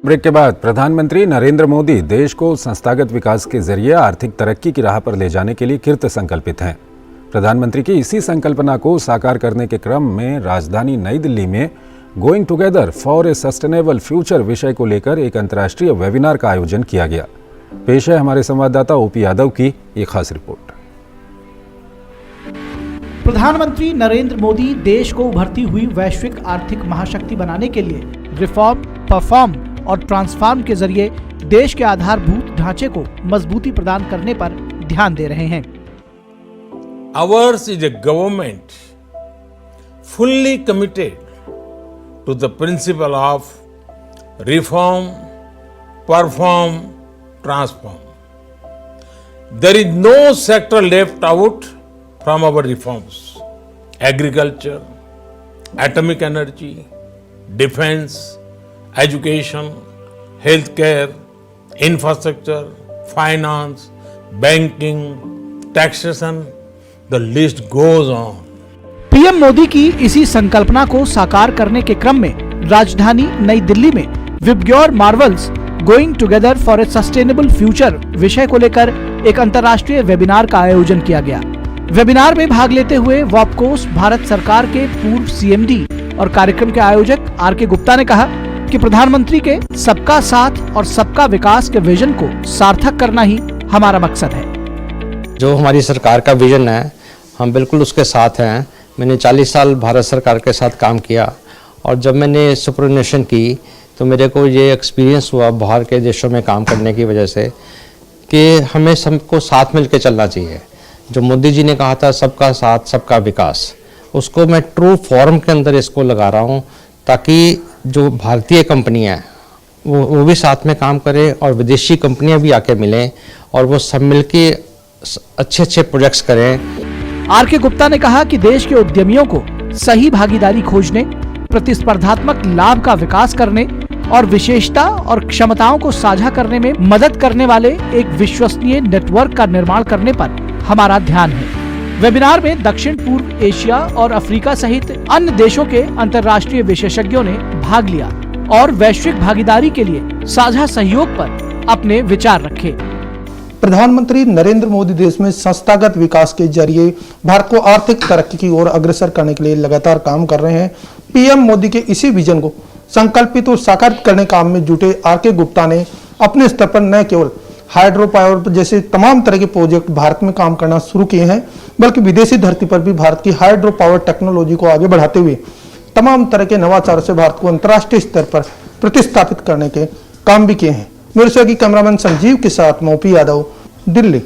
Break के बाद प्रधानमंत्री नरेंद्र मोदी देश को संस्थागत विकास के जरिए आर्थिक तरक्की की राह पर ले जाने के लिए कृत संकल्पित हैं। प्रधानमंत्री की इसी संकल्पना को साकार करने के क्रम में राजधानी नई दिल्ली में going together for a sustainable future विषय को लेकर एक अंतर्राष्ट्रीय वेबिनार का आयोजन किया गया। पेश है हमारे संवाददाता ओपी यादव की एक खास रिपोर्ट। प्रधानमंत्री नरेंद्र मोदी देश को उभरती हुई वैश्विक आर्थिक महाशक्ति बनाने के लिए रिफॉर्म, परफॉर्म और ट्रांसफॉर्म के जरिए देश के आधारभूत ढांचे को मजबूती प्रदान करने पर ध्यान दे रहे हैं। Ours is a government fully committed to the principle of reform, perform, transform. There is no sector left out from our reforms. Agriculture, atomic energy, defense, education, healthcare, infrastructure, finance, banking, taxation, the list goes on. PM Modi की इसी संकल्पना को साकार करने के क्रम में राजधानी नई दिल्ली में VIBGYOR Marvels going together for a sustainable future विषय को लेकर एक अंतर्राष्ट्रीय वेबिनार का आयोजन किया गया। वेबिनार में भाग लेते हुए वॉपकोस भारत सरकार के पूर्व सीएमडी और कार्यक्रम के आयोजक आर.के. गुप्ता ने कहा कि प्रधानमंत्री के सबका साथ और सबका विकास के विजन को सार्थक करना ही हमारा मकसद है। जो हमारी सरकार का विजन है, हम बिल्कुल उसके साथ हैं। मैंने 40 साल भारत सरकार के साथ काम किया और जब मैंने सुपरनेशन की तो मेरे को ये एक्सपीरियंस हुआ बाहर के देशों में काम करने की वजह से कि हमें सबको साथ मिल के चलना चाहिए। जो मोदी जी ने कहा था सबका साथ सबका विकास, उसको मैं ट्रू फॉर्म के अंदर इसको लगा रहा हूँ ताकि जो भारतीय कंपनियाँ हैं वो भी साथ में काम करें और विदेशी कंपनियाँ भी आके मिलें और वो सब मिल के अच्छे प्रोजेक्ट्स करें। आर.के. गुप्ता ने कहा कि देश के उद्यमियों को सही भागीदारी खोजने, प्रतिस्पर्धात्मक लाभ का विकास करने और विशेषता और क्षमताओं को साझा करने में मदद करने वाले एक विश्वसनीय नेटवर्क का निर्माण करने पर हमारा ध्यान है। वेबिनार में दक्षिण पूर्व एशिया और अफ्रीका सहित अन्य देशों के अंतर्राष्ट्रीय विशेषज्ञों ने भाग लिया और वैश्विक भागीदारी के लिए साझा सहयोग पर अपने विचार रखे। प्रधानमंत्री नरेंद्र मोदी देश में संस्थागत विकास के जरिए भारत को आर्थिक तरक्की की ओर अग्रसर करने के लिए लगातार काम कर रहे हैं। पीएम मोदी के इसी विजन को संकल्पित और साकार करने काम में जुटे आर.के. गुप्ता ने अपने स्तर पर न केवल हाइड्रो पावर जैसे तमाम तरह के प्रोजेक्ट भारत में काम करना शुरू किए हैं, बल्कि विदेशी धरती पर भी भारत की हाइड्रो पावर टेक्नोलॉजी को आगे बढ़ाते हुए तमाम तरह के नवाचारों से भारत को अंतर्राष्ट्रीय स्तर पर प्रतिस्थापित करने के काम भी किए हैं। मेरे सहयोगी कैमरामैन संजीव के साथ ओपी यादव, दिल्ली।